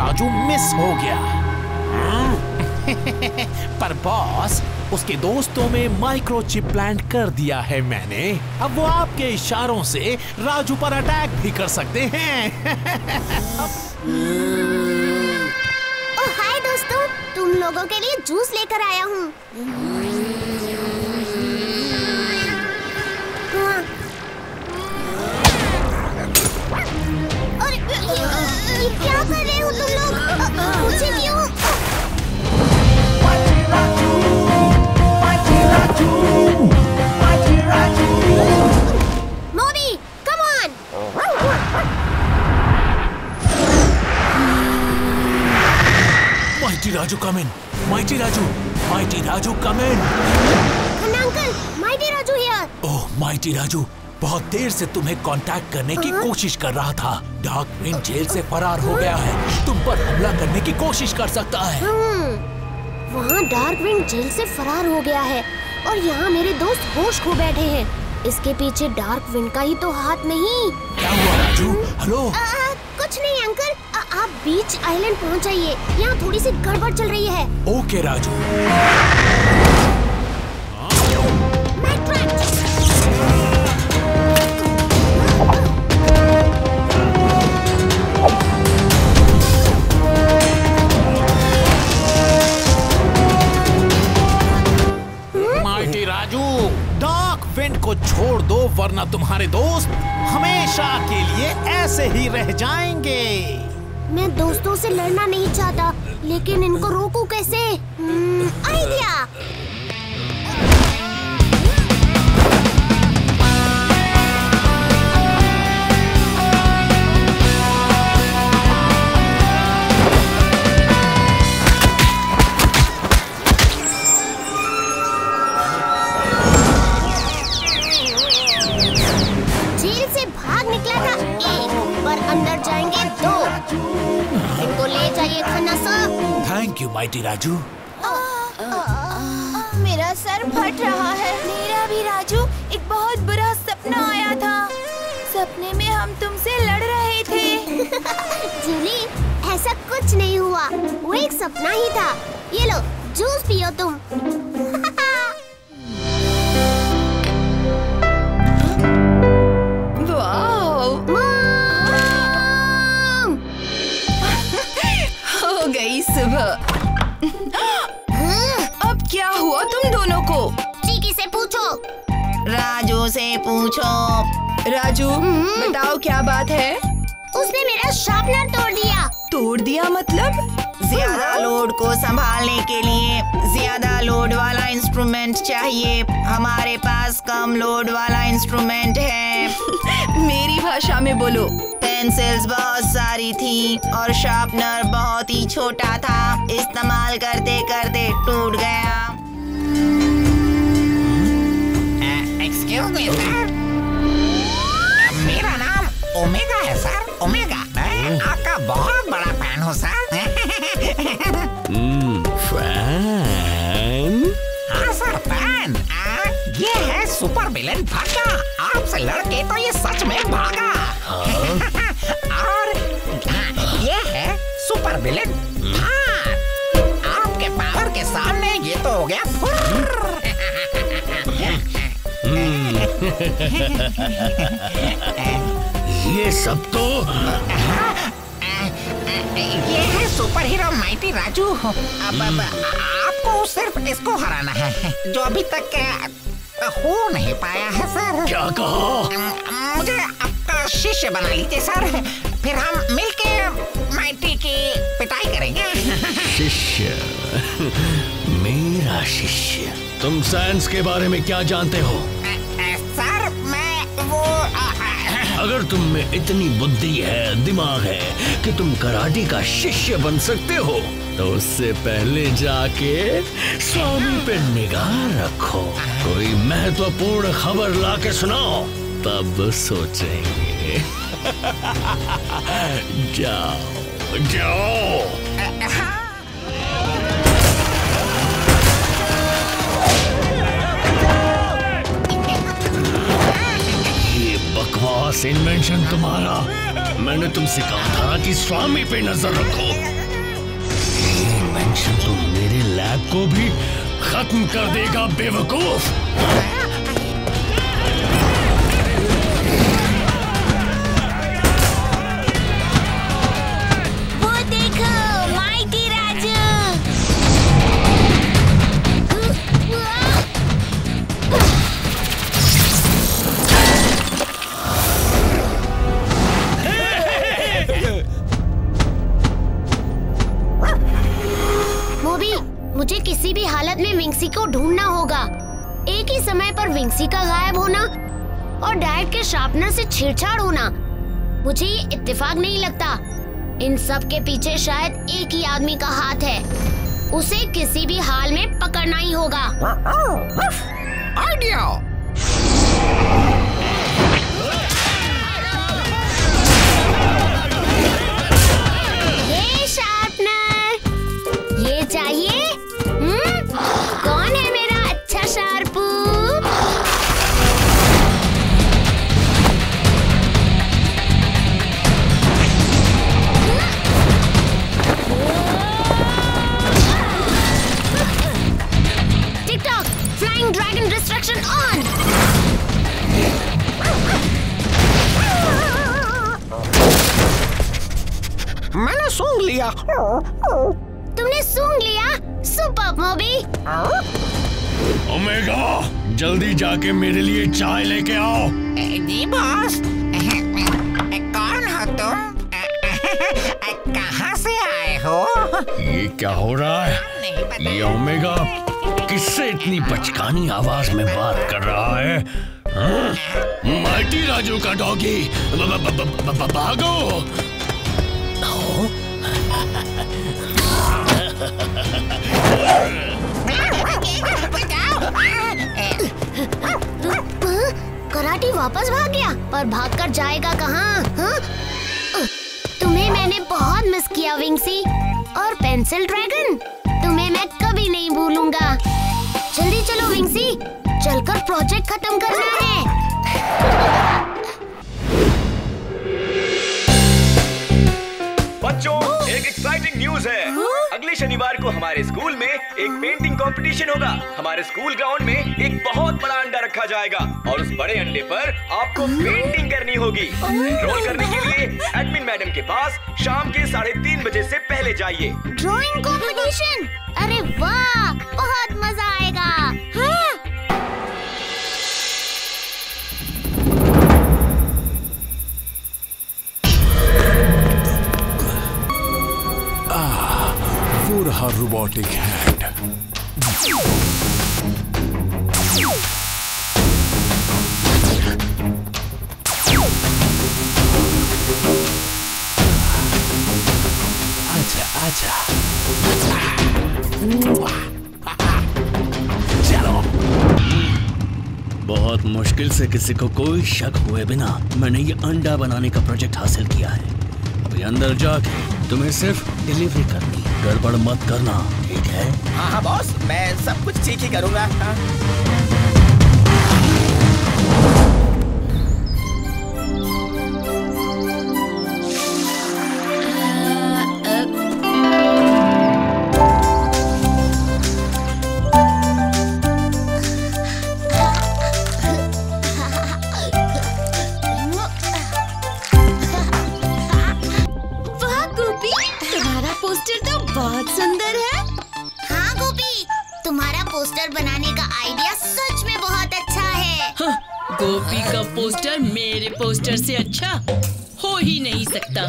Raju miss हो गया। पर बॉस, उसके दोस्तों में माइक्रोचिप प्लांट कर दिया है मैंने। अब वो आपके इशारों से राजू पर अटैक भी कर सकते हैं। ओह हाय दोस्तों, तुम लोगों के लिए जूस लेकर आया हूँ। ये क्या कर रहे हो तुम लोग? मुझे क्यों? मोबी, come on! Mighty Raju come in, mighty Raju come in. Khanna uncle, mighty Raju here. Oh mighty Raju, बहुत देर से तुम्हें कांटेक्ट करने की कोशिश कर रहा था। डार्क विंड जेल से फरार हो गया है, तुम पर हमला करने की कोशिश कर सकता है। वहाँ डार्क विंड जेल से फरार हो गया है और यहाँ मेरे दोस्त होश खो बैठे हैं। इसके पीछे डार्क विंड का ही तो हाथ नहीं। क्या हुआ राजू? हेलो? कुछ नहीं अंकल, आप बीच आइलैंड पहुँच जाइए। यहाँ थोड़ी सी गड़बड़ चल रही है। Okay Raju. Mighty Raju, dark wind को छोड़ दो वरना तुम्हारे दोस्त हमेशा के लिए ऐसे ही रह जाएंगे। मैं दोस्तों से लड़ना नहीं चाहता, लेकिन इनको रोकूं कैसे? आइडिया! जेल से भाग निकला था एक, पर अंदर जाएंगे दो। इनको ले जाइए खन्ना साहब। Thank you mighty Raju. मेरा सर फट रहा है। मेरा भी राजू, एक बहुत बुरा सपना आया था। सपने में हम तुमसे लड़ रहे थे। जूली, ऐसा कुछ नहीं हुआ, वो एक सपना ही था। ये लो, जूस पियो तुम। हो गई सुबह। अब क्या हुआ तुम दोनों को? चीकी से पूछो। राजू से पूछो। राजू, बताओ क्या बात है? उसने मेरा शार्पनर तोड़ दिया। तोड़ दिया मतलब? ज्यादा लोड को संभालने के लिए ज्यादा लोड वाला इंस्ट्रूमेंट चाहिए। हमारे पास कम लोड वाला इंस्ट्रूमेंट है। मेरी भाषा में बोलो। पेंसिल्स बहुत सारी थी और शार्पनर बहुत ही छोटा था। इस्तेमाल करते करते टूट गया। एक्सक्यूज मी सर, मेरा नाम ओमेगा है सर, ओमेगा। मैं आपका बहुत बड़ा फैन हूँ सर। फैन? हाँ सर, फैन। ये है सुपर विलेन भागा। आपसे लड़के तो ये सच में भागा। और ये है सुपर विलेन भाग। आपके पावर के सामने ये तो हो गया ये सब तो ये है सुपर हीरो माइटी राजू। अब आपको सिर्फ इसको हराना है, जो अभी तक हो नहीं पाया है सर। क्या कहा? मुझे आपका शिष्य बना लीजिए सर, फिर हम मिलके माइटी की पिटाई करेंगे। शिष्य? मेरा शिष्य? तुम साइंस के बारे में क्या जानते हो? सर मैं वो अगर तुम में इतनी बुद्धि है, दिमाग है कि तुम कराटे का शिष्य बन सकते हो, तो उससे पहले जाके स्वामी पे निगाह रखो। कोई महत्वपूर्ण खबर लाके सुनाओ, तब सोचेंगे। जाओ जाओ। ये बकवास इन्वेंशन तुम्हारा। मैंने तुमसे कहा था कि स्वामी पे नजर रखो। टेंशन तो मेरे लैब को भी खत्म कर देगा बेवकूफ। वो देखो माइटी राजू। मोबी, मुझे किसी भी हालत में विंग्सी को ढूंढना होगा। एक ही समय पर विंग्सी का गायब होना और डैड के शार्पनर से छेड़छाड़ होना, मुझे ये इत्तेफाक नहीं लगता। इन सब के पीछे शायद एक ही आदमी का हाथ है। उसे किसी भी हाल में पकड़ना ही होगा। आइडिया। ये शार्पनर, ये चाहिए? कौन है मेरा अच्छा शार्पू? TikTok, flying dragon destruction on. मैंने सूंघ लिया। तुमने सूंघ लिया? सुपर्ब मोबी। ओमेगा, जल्दी जाके मेरे लिए चाय लेके आओ। जी बॉस। कौन हो तुम? कहाँ से आए हो? ये क्या हो रहा है? ये ओमेगा किससे इतनी बचकानी आवाज में बात कर रहा है? माइटी राजू का डॉगी, भागो! कराटी वापस भाग गया, पर भागकर जाएगा कहाँ? तुम्हें मैंने बहुत मिस किया विंग्सी। और पेंसिल ड्रैगन, तुम्हें मैं कभी नहीं भूलूंगा। जल्दी चलो विंग्सी, चलकर प्रोजेक्ट खत्म करना है। बच्चों, एक एक्साइटिंग न्यूज है। अगले शनिवार को हमारे स्कूल में एक पेंटिंग कंपटीशन होगा। हमारे स्कूल ग्राउंड में एक बहुत बड़ा अंडा रखा जाएगा और उस बड़े अंडे पर आपको पेंटिंग करनी होगी। एनरोल करने के लिए एडमिन मैडम के पास शाम के 3:30 बजे से पहले जाइए। Drawing competition? अरे वाह, बहुत मजा आएगा। हाँ? For her robotic hand. आजा। चलो। बहुत मुश्किल से किसी को कोई शक हुए बिना मैंने ये अंडा बनाने का प्रोजेक्ट हासिल किया है। अभी अंदर जाके तुम्हें सिर्फ डिलीवरी करनी, गड़बड़ मत करना, ठीक है? हाँ बॉस, मैं सब कुछ ठीक ही करूँगा। बहुत सुंदर है। हाँ गोपी, तुम्हारा पोस्टर बनाने का आइडिया सच में बहुत अच्छा है। हाँ, गोपी का पोस्टर मेरे पोस्टर से अच्छा हो ही नहीं सकता।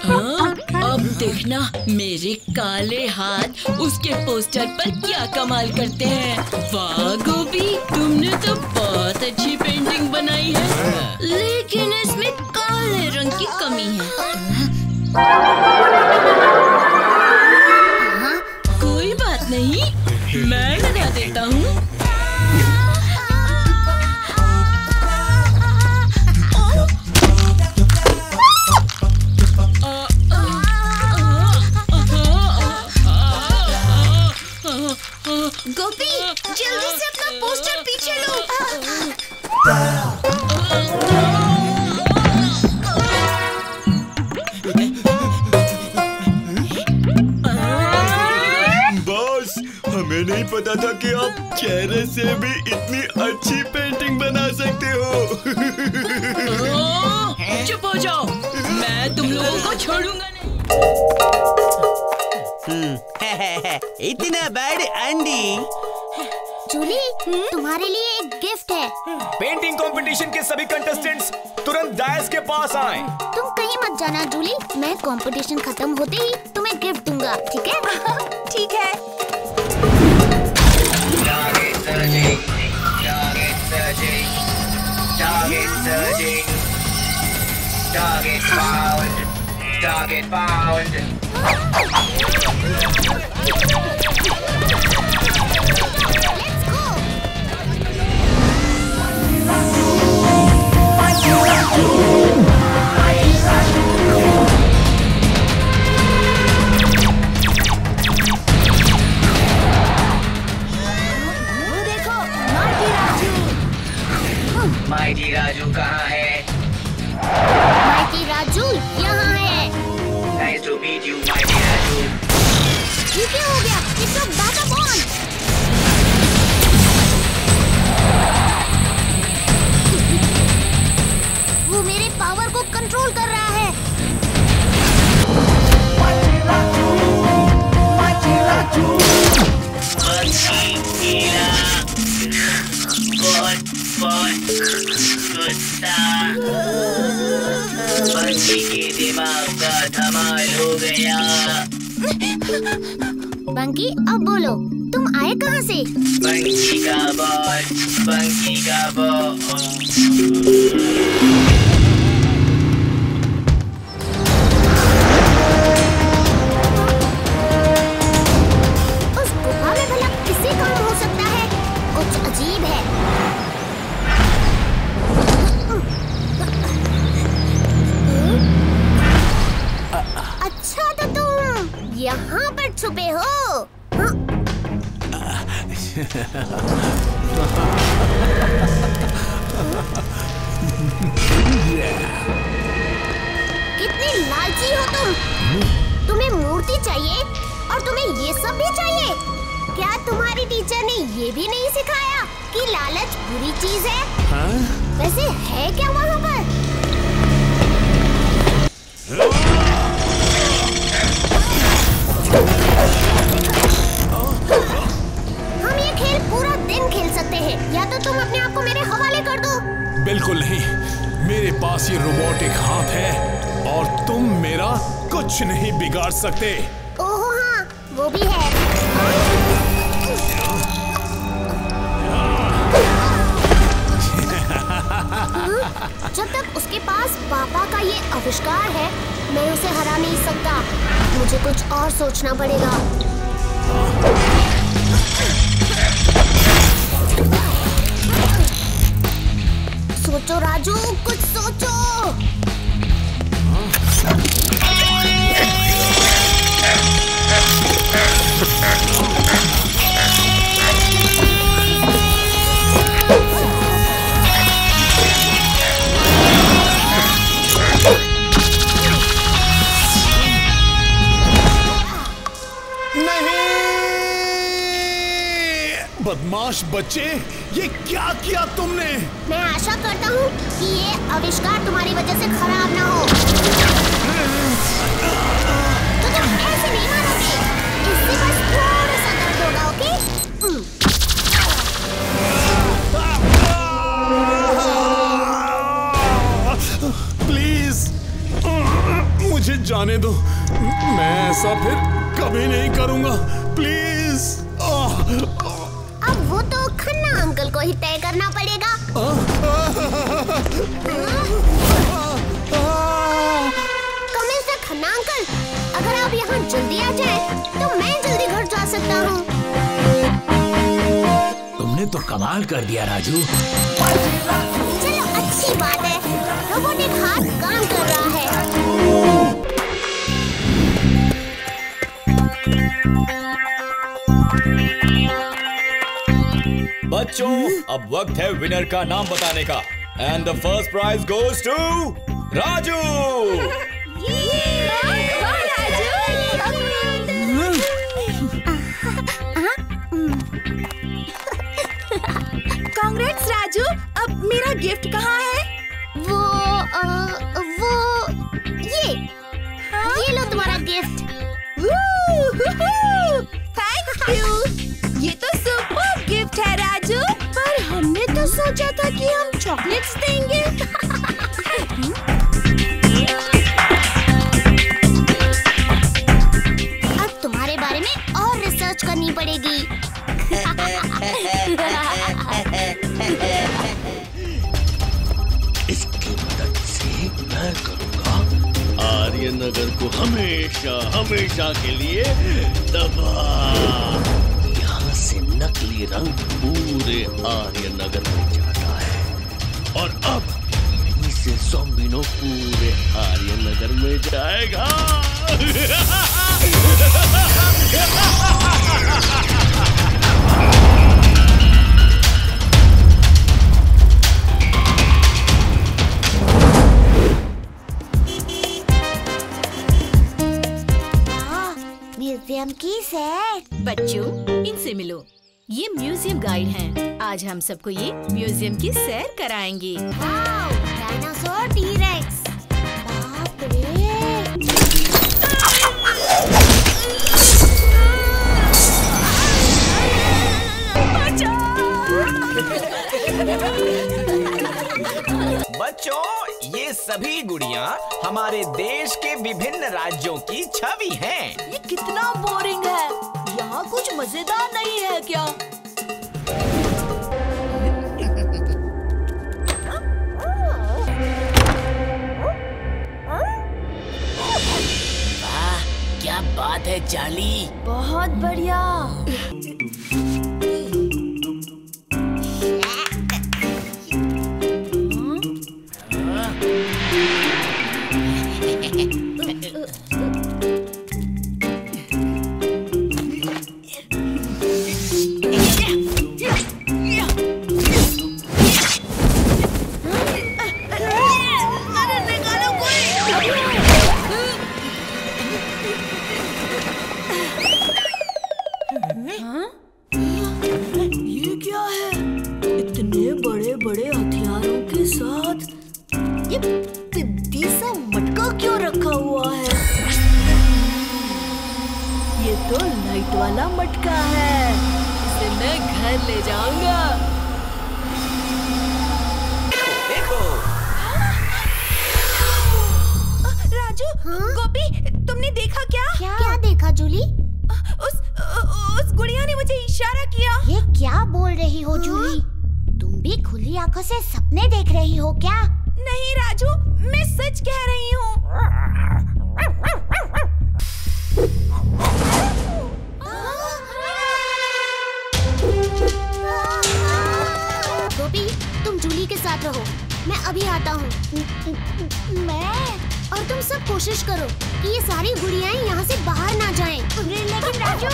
हाँ, अब देखना मेरे काले हाथ उसके पोस्टर पर क्या कमाल करते हैं। वाह गोपी, तुमने तो बहुत अच्छी पेंटिंग बनाई है, लेकिन इसमें काले रंग की कमी है। कोई बात नहीं, मैं लगा देता हूँ। गोपी, जल्दी से अपना पोस्टर पीछे लो। हमें नहीं पता था कि आप चेहरे से भी इतनी अच्छी पेंटिंग बना सकते हो। चुप हो जाओ, मैं तुम लोगों को छोड़ूंगा नहीं। इतना बड़ा अंडी। जूली, तुम्हारे लिए एक गिफ्ट है। पेंटिंग कंपटीशन के सभी कंटेस्टेंट्स तुरंत डायस के पास आएं। तुम कहीं मत जाना जूली, मैं कंपटीशन खत्म होते ही तुम्हें गिफ्ट दूंगा, ठीक है? ठीक है। Target found. माइटी राजू कहाँ है? माइटी राजू यहाँ है। Nice to meet you, mighty Raju. ये क्या हो गया? It's a vagabond। वो मेरे पावर को कंट्रोल कर रहा है। माइटी राजू। गुस्सा। बंकी के दिमाग का धमाल हो गया। बंकी, अब बोलो, तुम आए कहाँ से? बंकी का बॉस, बंकी का बॉस। उस गुफा में भला किसी काम हो सकता है? कुछ अजीब है। अच्छा, तो तुम यहाँ पर छुपे हो? हाँ? कितनी लालची हो तुम! तुम्हें मूर्ति चाहिए और तुम्हें ये सब भी चाहिए? क्या तुम्हारी टीचर ने ये भी नहीं सिखाया कि लालच बुरी चीज है? हाँ? वैसे है क्या वहाँ पर? हम ये खेल पूरा दिन खेल सकते हैं, या तो तुम अपने आप को मेरे हवाले कर दो। बिल्कुल नहीं, मेरे पास ये रोबोटिक हाथ है और तुम मेरा कुछ नहीं बिगाड़ सकते। ओहो हाँ, वो भी है। जब तक उसके पास पापा का ये आविष्कार है, मैं उसे हरा नहीं सकता। मुझे कुछ और सोचना पड़ेगा। सोचो राजू, कुछ सोचो। बदमाश बच्चे, ये क्या किया तुमने? मैं आशा करता हूँ कि ये आविष्कार तुम्हारी वजह से खराब ना हो। तो तुम ऐसे नहीं मानोगे। इससे बस थोड़ा सा दर्द होगा, ओके? प्लीज मुझे जाने दो, मैं ऐसा फिर कभी नहीं करूँगा। प्लीज। अब वो तो खन्ना अंकल को ही तय करना पड़ेगा। कमिल से खन्ना अंकल, अगर आप यहाँ जल्दी आ जाएं, तो मैं जल्दी घर जा सकता हूँ। तुमने तो कमाल कर दिया राजू। चलो, अच्छी बात है, रोबोटिक हाथ काम कर रहा है। बच्चों, अब वक्त है विनर का नाम बताने का। And the first prize goes to Raju. Congrats Raju. अब मेरा गिफ्ट कहाँ है? वो ये लो तुम्हारा गिफ्ट। Thank you. ये तो सुपर गिफ्ट है राजू। पर हमने तो सोचा था कि हम चॉकलेट्स देंगे। अब तुम्हारे बारे में और रिसर्च करनी पड़ेगी। इसकी मदद से मैं करूंगा आर्यनगर को हमेशा हमेशा के लिए तबाह। यहाँ से नकली रंग पूरे आर्यनगर में जाता है और अब यहीं से ज़ॉम्बिनो पूरे आर्यनगर में जाएगा। म्यूजियम की सैर। बच्चों, इनसे मिलो। ये म्यूजियम गाइड हैं। आज हम सबको ये म्यूजियम की सैर कराएंगे। Dinosaur, T-rex. बाप रे। बच्चों, ये सभी गुड़ियाँ हमारे देश के विभिन्न राज्यों की छवि हैं। ये कितना बोरिंग है। यहाँ कुछ मजेदार नहीं है क्या? वाह, क्या बात है चार्ली। बहुत बढ़िया। ये क्या है? इतने बड़े बड़े हथियारों के साथ ये पिद्दी सा मटका क्यों रखा हुआ है? ये तो लाइट वाला मटका है। इसे मैं घर ले जाऊंगा। देखो। राजू, गोपी, तुमने देखा क्या? क्या देखा जूली? उस गुड़िया ने मुझे इशारा किया। ये क्या बोल रही हो जूली? तुम भी खुली आंखों से सपने देख रही हो क्या? नहीं राजू, मैं सच कह रही हूँ। गोपी, तुम जूली के साथ रहो। मैं अभी आता हूँ। और तुम सब कोशिश करो कि ये सारी गुड़ियाएं यहाँ से बाहर ना जाएं। लेकिन राजू,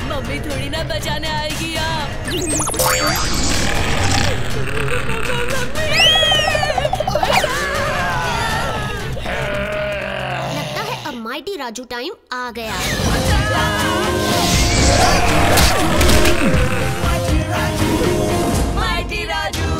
मम्मी थोड़ी ना बचाने आएगी आप। लगता है अब माइटी राजू टाइम आ गया। माइटी राजू।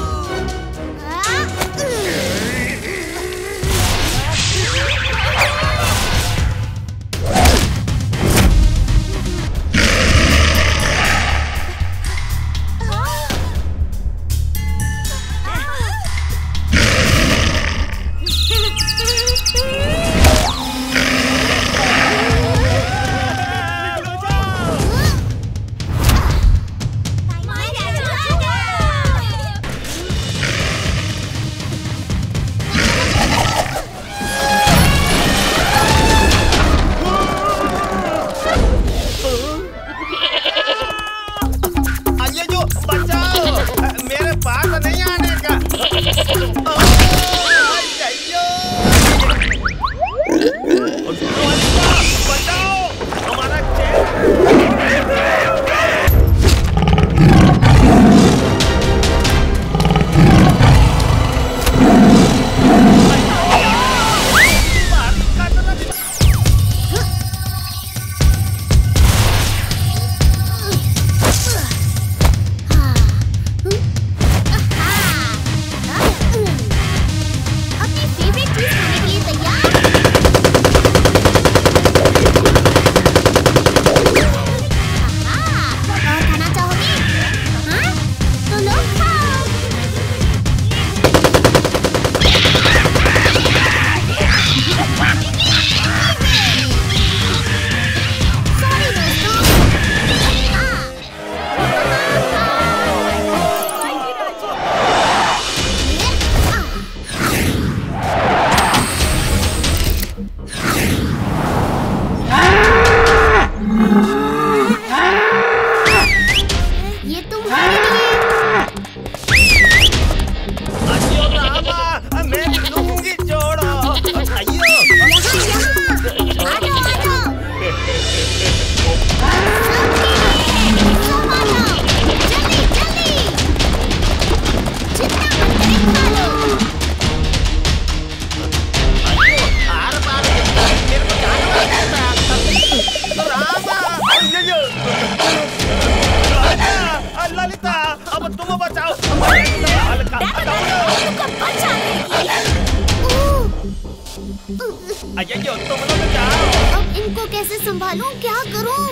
अय्यो तुम लोग जाओ। अब इनको कैसे संभालूं, क्या करूं?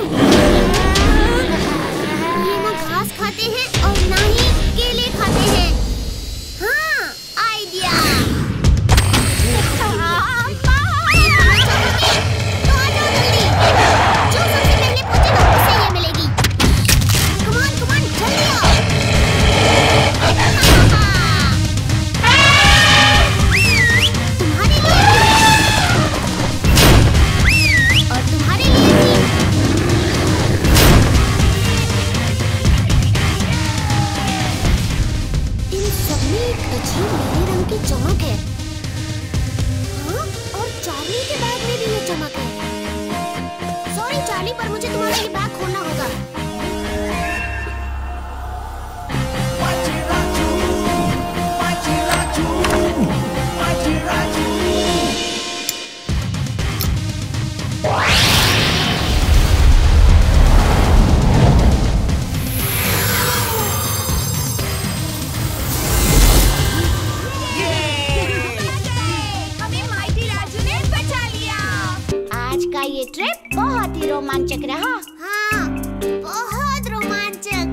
ये ना घास खाते हैं और ना ही केले खाते हैं। हाँ, आइडिया। तो आ जाओ जल्दी। जो सबसे पहले पहुंचेगा उसे ये मिलेगी। कमान कमान जल्दी आओ। तुम्हारे लिए और तुम्हारे लिए भी। इन सब में एक अजीब नीले रंग की चमक है। हाँ? और चार्ली के बैग में भी ये चमक है। सॉरी चार्ली, पर मुझे तुम्हारा ये बैग खोलना होगा। हमें माइटी राजू ने बचा लिया। आज का ये ट्रिप बहुत ही रोमांचक रहा। हाँ, बहुत रोमांचक।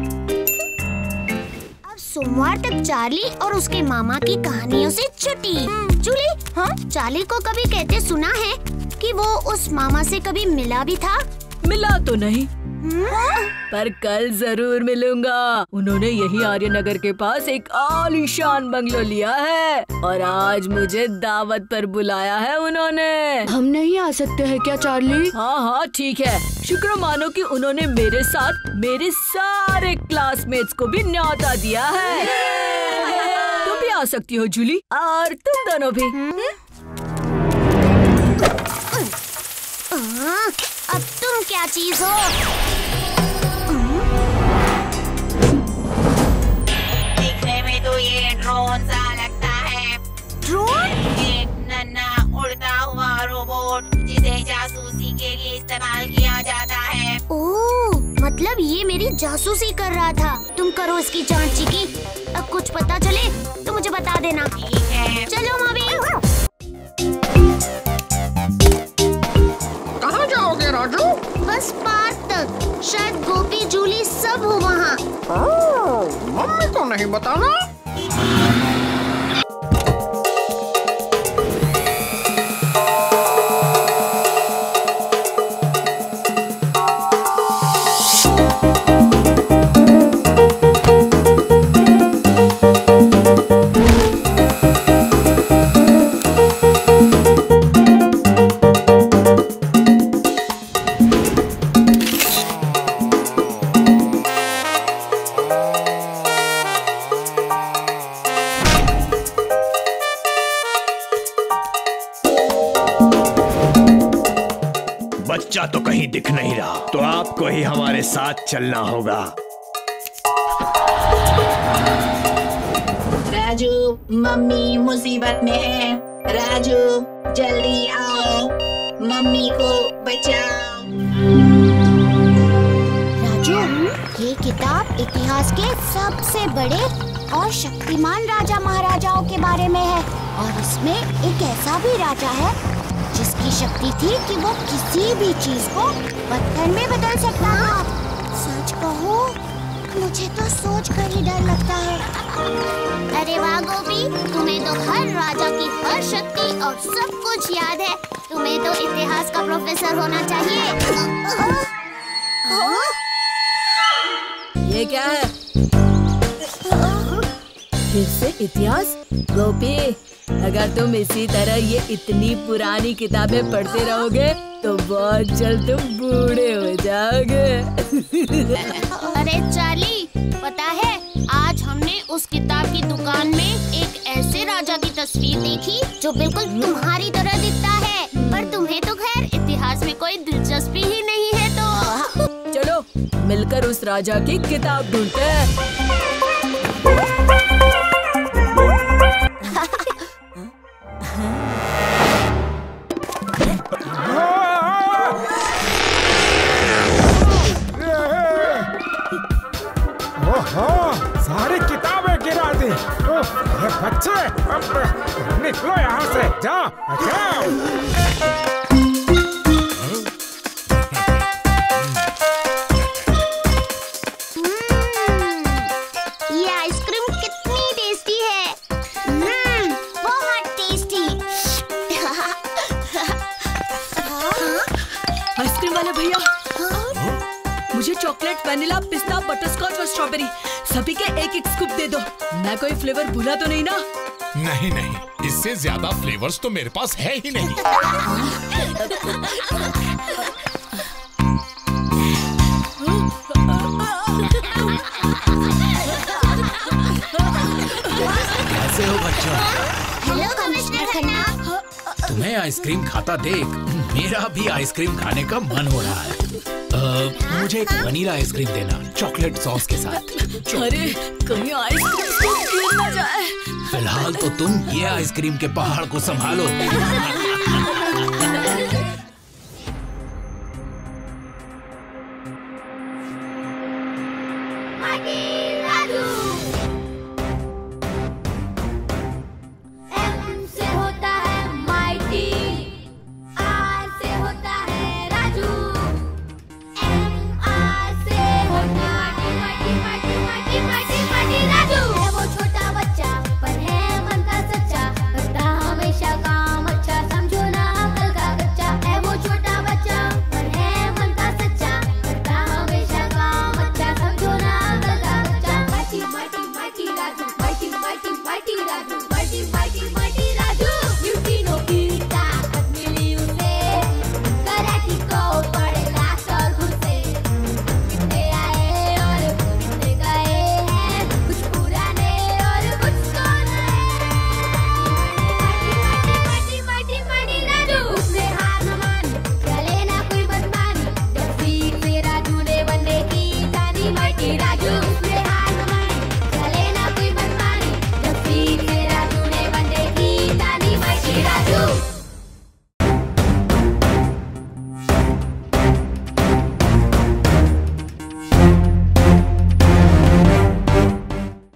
अब सोमवार तक चार्ली और उसके मामा की कहानियों से छुट्टी। जूली, हाँ? चार्ली को कभी कहते सुना है कि वो उस मामा से कभी मिला भी था? मिला तो नहीं, पर कल जरूर मिलूंगा। उन्होंने यही आर्यनगर के पास एक आलीशान बंगलो लिया है और आज मुझे दावत पर बुलाया है उन्होंने। हम नहीं आ सकते हैं क्या चार्ली? हाँ हाँ ठीक है। शुक्र मानो कि उन्होंने मेरे साथ मेरे सारे क्लासमेट्स को भी न्योता दिया है। तुम भी आ सकती हो जूली, और तुम दोनों भी। अब तुम क्या चीज हो? देखने में तो ये ड्रोन सा लगता है। ड्रोन? एक नन्हा उड़ता हुआ रोबोट जिसे जासूसी के लिए इस्तेमाल किया जाता है। ओह, मतलब ये मेरी जासूसी कर रहा था। तुम करो इसकी जांच चिकी। अब कुछ पता चले तो मुझे बता देना। ठीक है। चलो मम्मी। कहाँ जाओगे राजू? बस पार्क तक। शायद गोपी जूली सब हो वहाँ। मम्मी को नहीं बताना। बच्चा तो कहीं दिख नहीं रहा, तो आपको ही हमारे साथ चलना होगा। राजू, मम्मी मुसीबत में है। राजू, जल्दी आओ, मम्मी को बचाओ। राजू, ये किताब इतिहास के सबसे बड़े और शक्तिमान राजा महाराजाओं के बारे में है। और इसमें एक ऐसा भी राजा है जिसकी शक्ति थी कि वो किसी भी चीज को पत्थर में बदल सकता था। सच कहो, मुझे तो सोच कर ही डर लगता है। अरे वाह गोपी, तुम्हें तो हर राजा की हर शक्ति और सब कुछ याद है। तुम्हें तो इतिहास का प्रोफेसर होना चाहिए। ये क्या है? फिर से इतिहास? गोपी, अगर तुम इसी तरह ये इतनी पुरानी किताबें पढ़ते रहोगे तो बहुत जल्द तुम बूढ़े हो जाओगे। अरे चार्ली, पता है आज हमने उस किताब की दुकान में एक ऐसे राजा की तस्वीर देखी जो बिल्कुल तुम्हारी तरह दिखता है। पर तुम्हें तो खैर इतिहास में कोई दिलचस्पी ही नहीं है, तो चलो मिलकर उस राजा की किताब ढूंढते हैं। सारी किताबें गिरा दी। बच्चे, अब निकलो यहाँ से, जाओ जाओ। ये आइसक्रीम कितनी टेस्टी है। बहुत टेस्टी। आइसक्रीम वाले भैया, मुझे चॉकलेट, वनीला, पिस्ता, बटरस्कॉच और स्ट्रॉबेरी सभी के एक एक स्कूप दे दो। मैं कोई फ्लेवर भूला तो नहीं ना? नहीं नहीं, इससे ज्यादा फ्लेवर्स तो मेरे पास है ही नहीं। कैसे हो बच्चों? Hello commissioner Khanna. तुम्हें आइसक्रीम खाता देख मेरा भी आइसक्रीम खाने का मन हो रहा है। मुझे एक वनीला आइसक्रीम देना, चॉकलेट सॉस के साथ। अरे कहीं आइसक्रीम को गिर ना जाए। फिलहाल तो तुम ये आइसक्रीम के पहाड़ को संभालो।